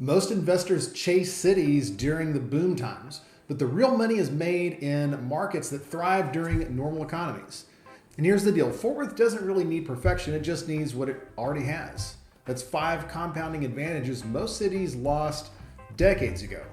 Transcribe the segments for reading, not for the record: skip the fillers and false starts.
Most investors chase cities during the boom times, but the real money is made in markets that thrive during normal economies. And here's the deal. Fort Worth doesn't really need perfection, it just needs what it already has. That's 5 compounding advantages most cities lost decades ago.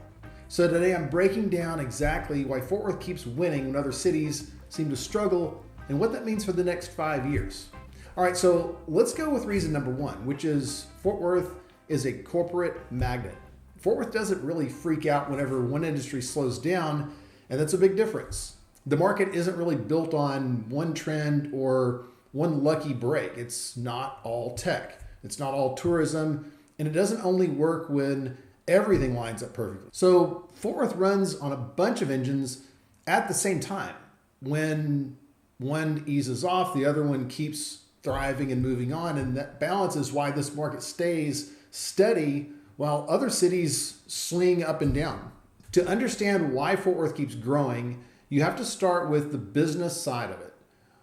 So today I'm breaking down exactly why Fort Worth keeps winning when other cities seem to struggle and what that means for the next 5 years. All right, so let's go with reason number 1, which is Fort Worth is a corporate magnet. Fort Worth doesn't really freak out whenever one industry slows down, and that's a big difference. The market isn't really built on one trend or one lucky break. It's not all tech. It's not all tourism, and it doesn't only work when everything lines up perfectly. So Fort Worth runs on a bunch of engines at the same time. When one eases off, the other one keeps thriving and moving on, and that balance is why this market stays steady while other cities swing up and down. To understand why Fort Worth keeps growing, you have to start with the business side of it.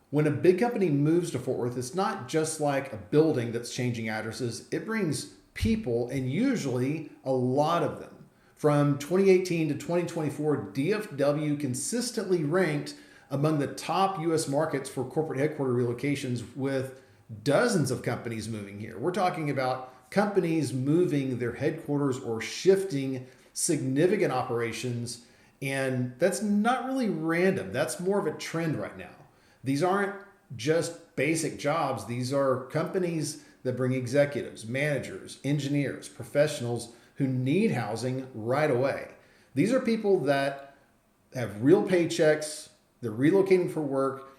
When a big company moves to Fort Worth, it's not just like a building that's changing addresses. It brings people, and usually a lot of them. From 2018 to 2024, DFW consistently ranked among the top U.S. markets for corporate headquarter relocations, with dozens of companies moving here. We're talking about companies moving their headquarters or shifting significant operations, and that's not really random. That's more of a trend right now. These aren't just basic jobs. These are companies that bring executives, managers, engineers, professionals who need housing right away. These are people that have real paychecks. They're relocating for work.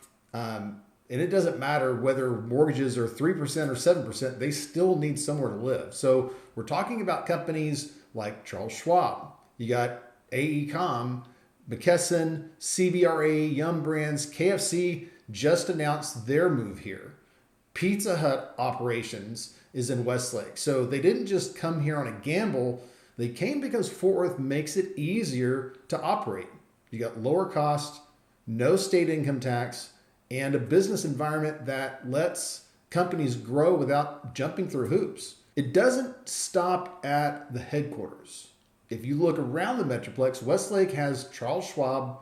And it doesn't matter whether mortgages are 3% or 7%, they still need somewhere to live. So we're talking about companies like Charles Schwab. You got AECOM, McKesson, CBRE, Yum Brands, KFC just announced their move here. Pizza Hut operations is in Westlake. So they didn't just come here on a gamble. They came because Fort Worth makes it easier to operate. You got lower cost, no state income tax, and a business environment that lets companies grow without jumping through hoops. It doesn't stop at the headquarters. If you look around the Metroplex, Westlake has Charles Schwab.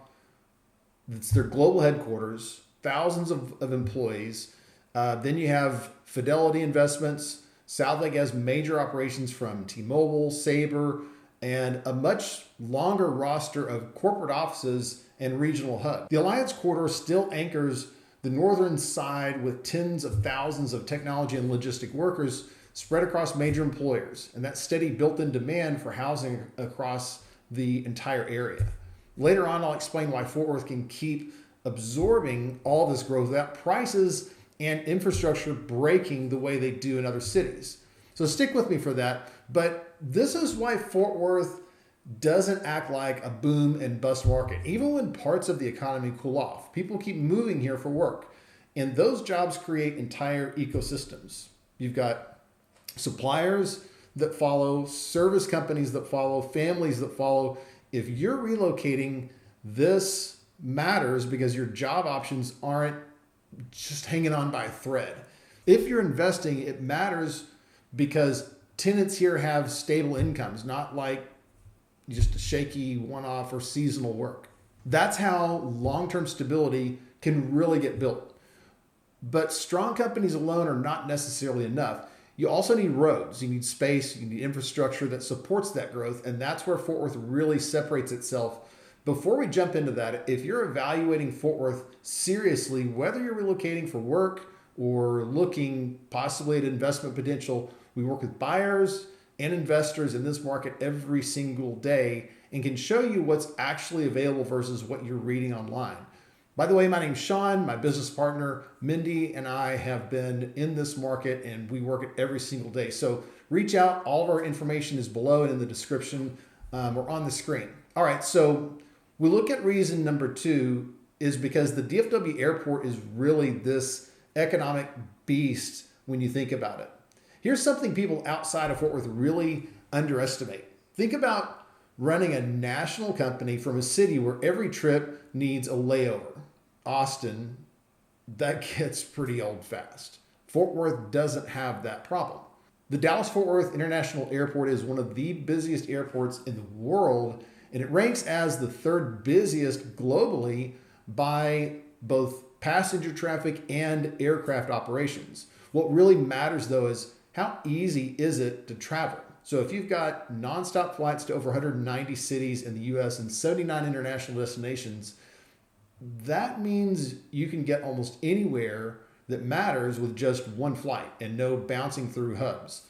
It's their global headquarters, thousands of employees. Then you have Fidelity Investments. Southlake has major operations from T-Mobile, Sabre, and a much longer roster of corporate offices and regional hubs. The Alliance Corridor still anchors the northern side with tens of thousands of technology and logistic workers spread across major employers, and that steady built-in demand for housing across the entire area. Later on, I'll explain why Fort Worth can keep absorbing all this growth without prices and infrastructure breaking the way they do in other cities. So stick with me for that. But this is why Fort Worth doesn't act like a boom and bust market. Even when parts of the economy cool off, people keep moving here for work. And those jobs create entire ecosystems. You've got suppliers that follow, service companies that follow, families that follow. If you're relocating, this matters because your job options aren't just hanging on by a thread. If you're investing, it matters because tenants here have stable incomes, not like just a shaky one-off or seasonal work. That's how long-term stability can really get built. But strong companies alone are not necessarily enough. You also need roads, you need space, you need infrastructure that supports that growth, and that's where Fort Worth really separates itself. Before we jump into that, if you're evaluating Fort Worth seriously, whether you're relocating for work or looking possibly at investment potential, we work with buyers and investors in this market every single day and can show you what's actually available versus what you're reading online. By the way, my name's Sean. My business partner, Mindy, and I have been in this market and we work it every single day. So reach out. All of our information is below and in the description or on the screen. All right, so we look at reason number 2 is because the DFW Airport is really this economic beast when you think about it. Here's something people outside of Fort Worth really underestimate. Think about running a national company from a city where every trip needs a layover. Austin, that gets pretty old fast. Fort Worth doesn't have that problem. The Dallas-Fort Worth International Airport is one of the busiest airports in the world, and it ranks as the third busiest globally by both passenger traffic and aircraft operations. What really matters though is how easy is it to travel? So if you've got nonstop flights to over 190 cities in the US and 79 international destinations, that means you can get almost anywhere that matters with just one flight and no bouncing through hubs.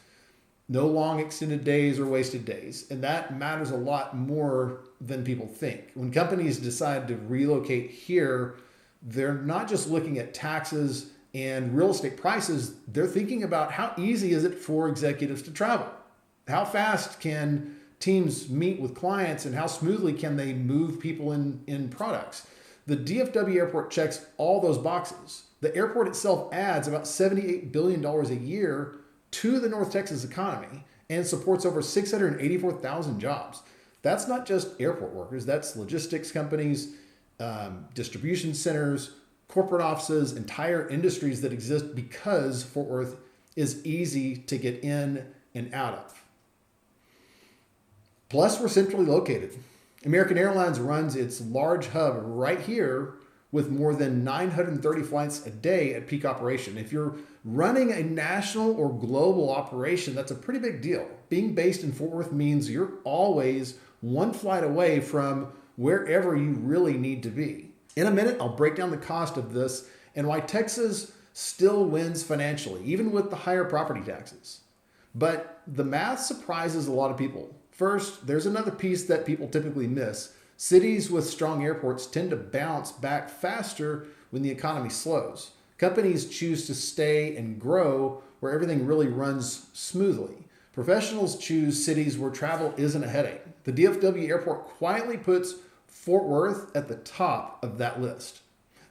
No long extended days or wasted days. And that matters a lot more than people think. When companies decide to relocate here, they're not just looking at taxes and real estate prices, they're thinking about how easy is it for executives to travel? How fast can teams meet with clients and how smoothly can they move people in products? The DFW airport checks all those boxes. The airport itself adds about $78 billion a year to the North Texas economy and supports over 684,000 jobs. That's not just airport workers, that's logistics companies, distribution centers, corporate offices, entire industries that exist because Fort Worth is easy to get in and out of. Plus, we're centrally located. American Airlines runs its large hub right here with more than 930 flights a day at peak operation. If you're running a national or global operation, that's a pretty big deal. Being based in Fort Worth means you're always one flight away from wherever you really need to be. In a minute, I'll break down the cost of this and why Texas still wins financially, even with the higher property taxes. But the math surprises a lot of people. First, there's another piece that people typically miss. Cities with strong airports tend to bounce back faster when the economy slows. Companies choose to stay and grow where everything really runs smoothly. Professionals choose cities where travel isn't a headache. The DFW airport quietly puts Fort Worth at the top of that list.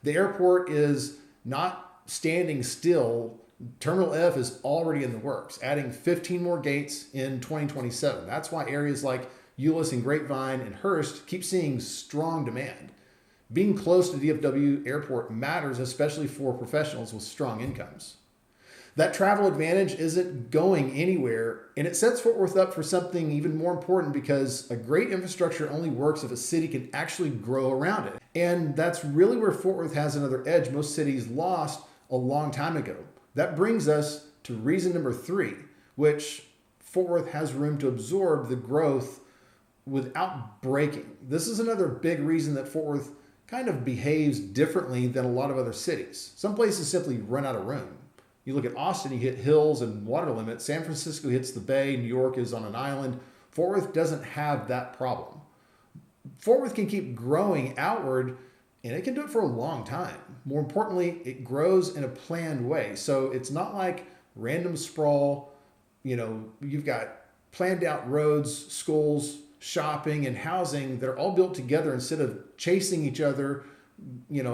The airport is not standing still. Terminal F is already in the works, adding 15 more gates in 2027. That's why areas like Euless and Grapevine and Hearst keep seeing strong demand. Being close to DFW Airport matters, especially for professionals with strong incomes. That travel advantage isn't going anywhere, and it sets Fort Worth up for something even more important because a great infrastructure only works if a city can actually grow around it. And that's really where Fort Worth has another edge most cities lost a long time ago. That brings us to reason number 3, which Fort Worth has room to absorb the growth without breaking. This is another big reason that Fort Worth kind of behaves differently than a lot of other cities. Some places simply run out of room. You look at Austin, you hit hills and water limits. San Francisco hits the bay. New York is on an island. Fort Worth doesn't have that problem. Fort Worth can keep growing outward, and it can do it for a long time. More importantly, it grows in a planned way. So it's not like random sprawl. You've got planned out roads, schools, shopping, and housing that are all built together instead of chasing each other,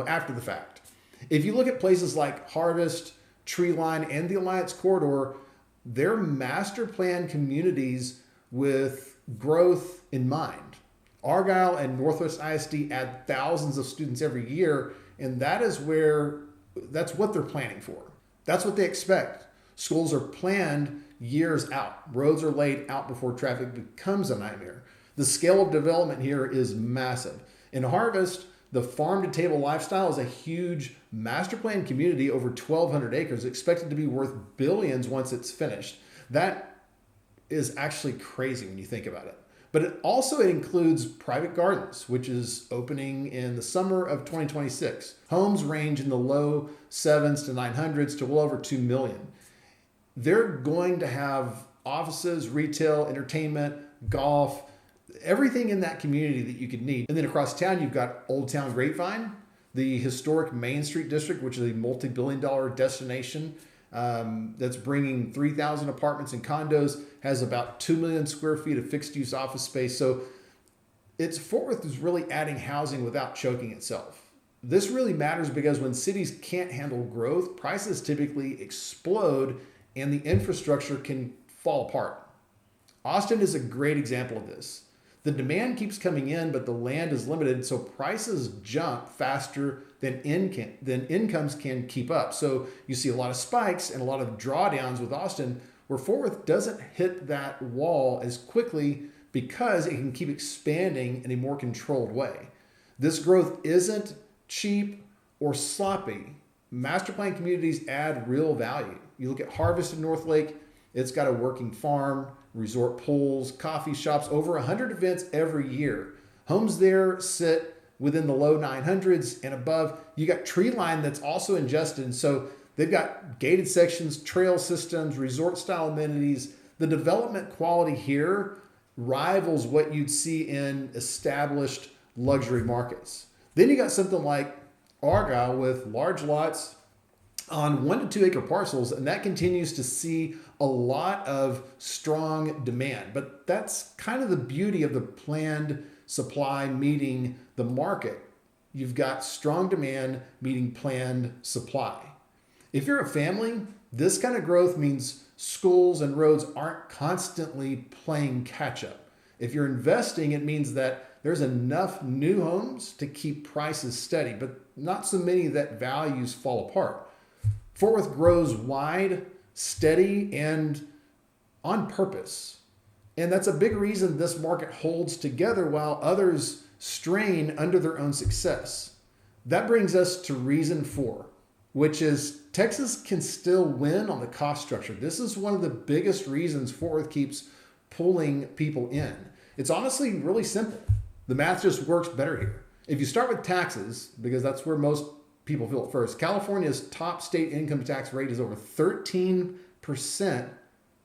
after the fact. If you look at places like Harvest, Treeline, and the Alliance Corridor, they're master plan communities with growth in mind. Argyle and Northwest ISD add thousands of students every year, and that's what they're planning for. That's what they expect. Schools are planned years out. Roads are laid out before traffic becomes a nightmare. The scale of development here is massive. In Harvest, the farm-to-table lifestyle is a huge master plan community over 1,200 acres, expected to be worth billions once it's finished. That is actually crazy when you think about it. But it includes private gardens, which is opening in the summer of 2026. Homes range in the low 7s to 900s to well over 2 million. They're going to have offices, retail, entertainment, golf, everything in that community that you could need. And then across town, you've got Old Town Grapevine, the historic Main Street district, which is a multi-billion-dollar destination that's bringing 3,000 apartments and condos, has about 2 million square feet of fixed-use office space. So Fort Worth is really adding housing without choking itself. This really matters because when cities can't handle growth, prices typically explode and the infrastructure can fall apart. Austin is a great example of this. The demand keeps coming in, but the land is limited, so prices jump faster than incomes can keep up. So you see a lot of spikes and a lot of drawdowns with Austin where Fort Worth doesn't hit that wall as quickly because it can keep expanding in a more controlled way. This growth isn't cheap or sloppy. Master plan communities add real value. You look at Harvest in Northlake, it's got a working farm, resort pools, coffee shops, over 100 events every year. Homes there sit within the low 900s and above. You got Treeline that's also ingested. So they've got gated sections, trail systems, resort style amenities. The development quality here rivals what you'd see in established luxury markets. Then you got something like Argyle with large lots on 1 to 2 acre parcels, and that continues to see a lot of strong demand. But that's kind of the beauty of the planned supply meeting the market. You've got strong demand meeting planned supply. If you're a family, this kind of growth means schools and roads aren't constantly playing catch up. If you're investing, it means that there's enough new homes to keep prices steady, but not so many that values fall apart. Fort Worth grows wide, steady, and on purpose. And that's a big reason this market holds together while others strain under their own success. That brings us to reason 4, which is Texas can still win on the cost structure. This is one of the biggest reasons Fort Worth keeps pulling people in. It's honestly really simple. The math just works better here. If you start with taxes, because that's where most people feel it first, California's top state income tax rate is over 13%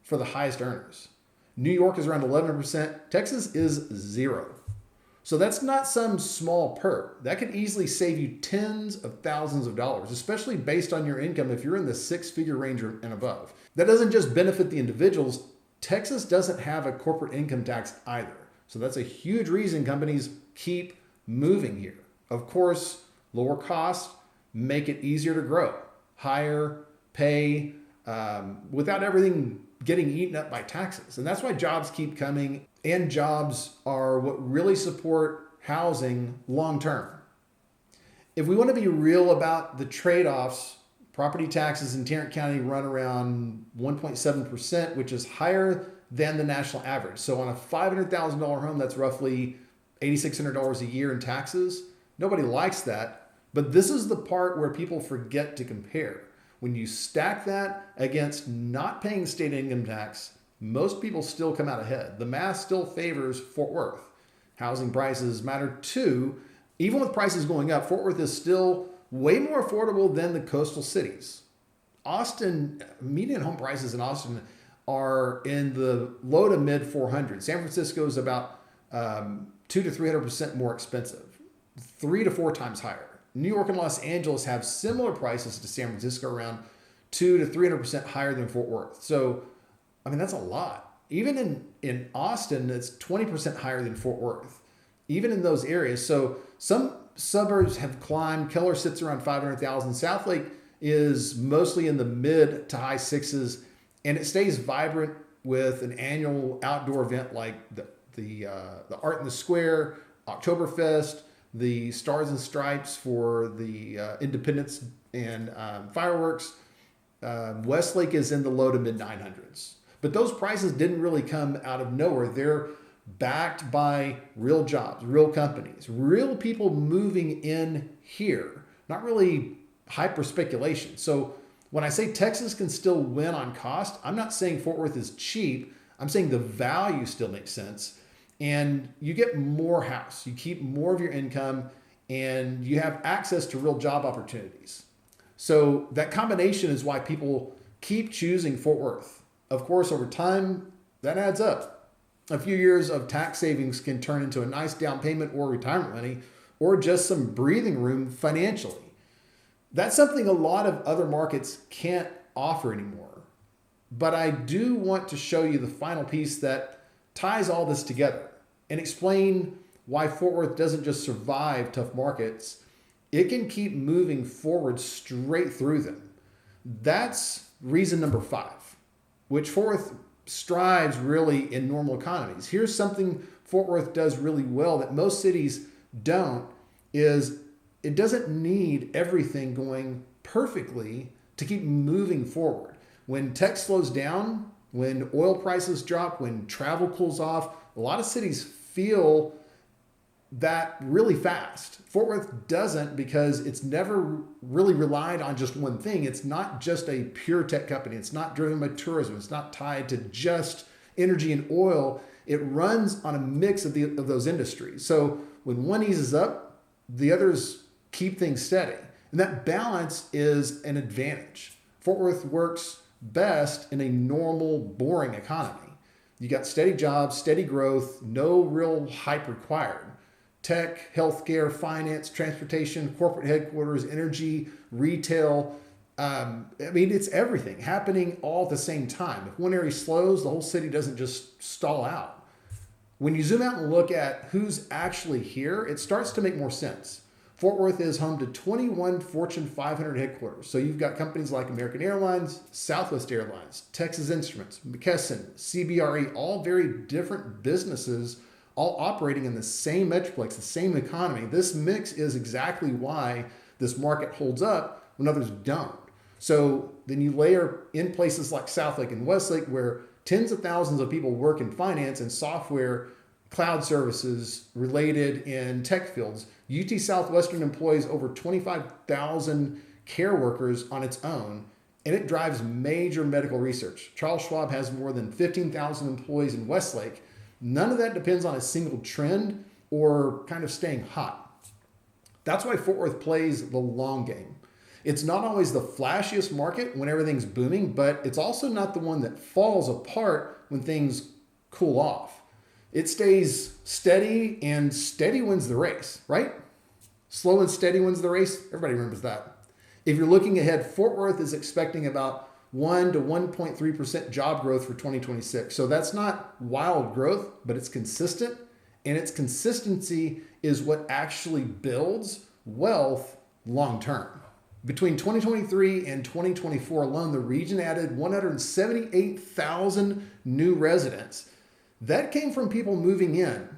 for the highest earners. New York is around 11%. Texas is 0. So that's not some small perk. That could easily save you tens of thousands of dollars, especially based on your income if you're in the 6-figure range and above. That doesn't just benefit the individuals. Texas doesn't have a corporate income tax either. So that's a huge reason companies keep moving here. Of course, lower costs make it easier to grow. Higher pay without everything getting eaten up by taxes. And that's why jobs keep coming, and jobs are what really support housing long term. If we want to be real about the trade-offs, property taxes in Tarrant County run around 1.7%, which is higher than the national average. So on a $500,000 home, that's roughly $8,600 a year in taxes. Nobody likes that, but this is the part where people forget to compare. When you stack that against not paying state income tax, most people still come out ahead. The math still favors Fort Worth. Housing prices matter too. Even with prices going up, Fort Worth is still way more affordable than the coastal cities. Austin, median home prices in Austin are in the low to mid 400s. San Francisco is about 200 to 300% more expensive, 3 to 4 times higher. New York and Los Angeles have similar prices to San Francisco, around 200 to 300% higher than Fort Worth. So, I mean, that's a lot. Even in Austin, it's 20% higher than Fort Worth, even in those areas. So some suburbs have climbed. Keller sits around 500,000. Southlake is mostly in the mid to high 6s, and it stays vibrant with an annual outdoor event like the Art in the Square, Oktoberfest, the Stars and Stripes for the Independence and fireworks. Westlake is in the low to mid 900s. But those prices didn't really come out of nowhere. They're backed by real jobs, real companies, real people moving in here, not really hyper speculation. So when I say Texas can still win on cost, I'm not saying Fort Worth is cheap. I'm saying the value still makes sense. And you get more house, you keep more of your income, and you have access to real job opportunities. So that combination is why people keep choosing Fort Worth. Of course, over time, that adds up. A few years of tax savings can turn into a nice down payment or retirement money, or just some breathing room financially. That's something a lot of other markets can't offer anymore. But I do want to show you the final piece that ties all this together and explain why Fort Worth doesn't just survive tough markets. It can keep moving forward straight through them. That's reason number 5, which Fort Worth strives really in normal economies. Here's something Fort Worth does really well that most cities don't, is it doesn't need everything going perfectly to keep moving forward. When tech slows down, When oil prices drop, when travel cools off, a lot of cities feel that really fast. Fort Worth doesn't, because it's never really relied on just one thing. It's not just a pure tech company. It's not driven by tourism. It's not tied to just energy and oil. It runs on a mix of those industries. So when one eases up, the others keep things steady. And that balance is an advantage. Fort Worth works best in a normal, boring economy. You got steady jobs, steady growth, no real hype required. Tech, healthcare, finance, transportation, corporate headquarters, energy, retail. It's everything happening all at the same time. If one area slows, the whole city doesn't just stall out. When you zoom out and look at who's actually here, it starts to make more sense. Fort Worth is home to 21 Fortune 500 headquarters. So you've got companies like American Airlines, Southwest Airlines, Texas Instruments, McKesson, CBRE, all very different businesses, all operating in the same metroplex, the same economy. This mix is exactly why this market holds up when others don't. So then you layer in places like Southlake and Westlake, where tens of thousands of people work in finance and software, cloud services related in tech fields. UT Southwestern employs over 25,000 care workers on its own, and it drives major medical research. Charles Schwab has more than 15,000 employees in Westlake. None of that depends on a single trend or kind of staying hot. That's why Fort Worth plays the long game. It's not always the flashiest market when everything's booming, but it's also not the one that falls apart when things cool off. It stays steady, and steady wins the race, right? Slow and steady wins the race. Everybody remembers that. If you're looking ahead, Fort Worth is expecting about 1 to 1.3% job growth for 2026. So that's not wild growth, but it's consistent. And its consistency is what actually builds wealth long term. Between 2023 and 2024 alone, the region added 178,000 new residents. That came from people moving in,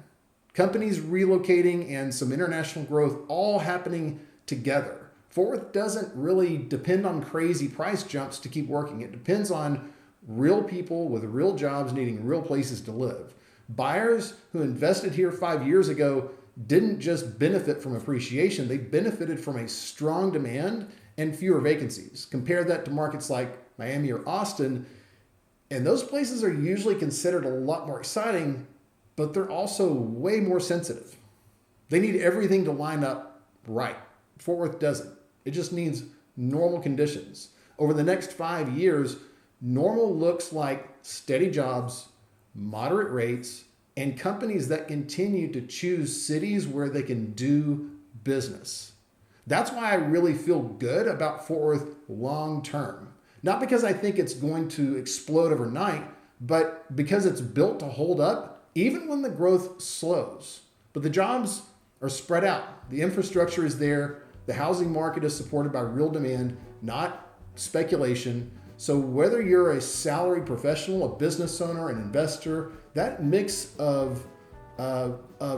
companies relocating, and some international growth all happening together. Fort Worth doesn't really depend on crazy price jumps to keep working. It depends on real people with real jobs needing real places to live. Buyers who invested here 5 years ago didn't just benefit from appreciation, they benefited from a strong demand and fewer vacancies. Compare that to markets like Miami or Austin, and those places are usually considered a lot more exciting, but they're also way more sensitive. They need everything to line up right. Fort Worth doesn't. It just needs normal conditions. Over the next 5 years, normal looks like steady jobs, moderate rates, and companies that continue to choose cities where they can do business. That's why I really feel good about Fort Worth long term. Not because I think it's going to explode overnight, but because it's built to hold up even when the growth slows. But the jobs are spread out. The infrastructure is there. The housing market is supported by real demand, not speculation. So whether you're a salaried professional, a business owner, an investor, that mix of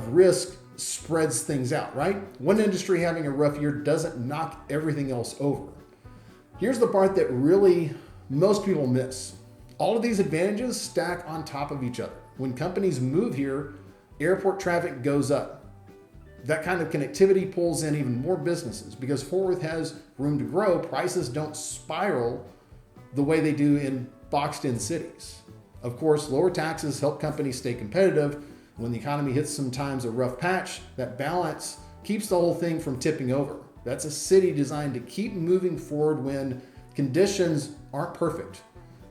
risk spreads things out, right? One industry having a rough year doesn't knock everything else over. Here's the part that really most people miss. All of these advantages stack on top of each other. When companies move here, airport traffic goes up. That kind of connectivity pulls in even more businesses. Because Fort Worth has room to grow, prices don't spiral the way they do in boxed-in cities. Of course, lower taxes help companies stay competitive. When the economy hits sometimes a rough patch, that balance keeps the whole thing from tipping over. That's a city designed to keep moving forward when conditions aren't perfect.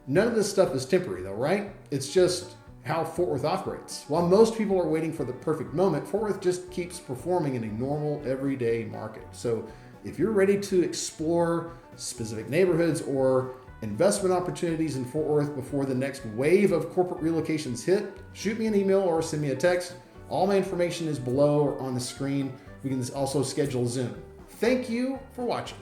None of this stuff is temporary though, right? It's just how Fort Worth operates. While most people are waiting for the perfect moment, Fort Worth just keeps performing in a normal, everyday market. So if you're ready to explore specific neighborhoods or investment opportunities in Fort Worth before the next wave of corporate relocations hit, shoot me an email or send me a text. All my information is below or on the screen. We can also schedule a Zoom. Thank you for watching.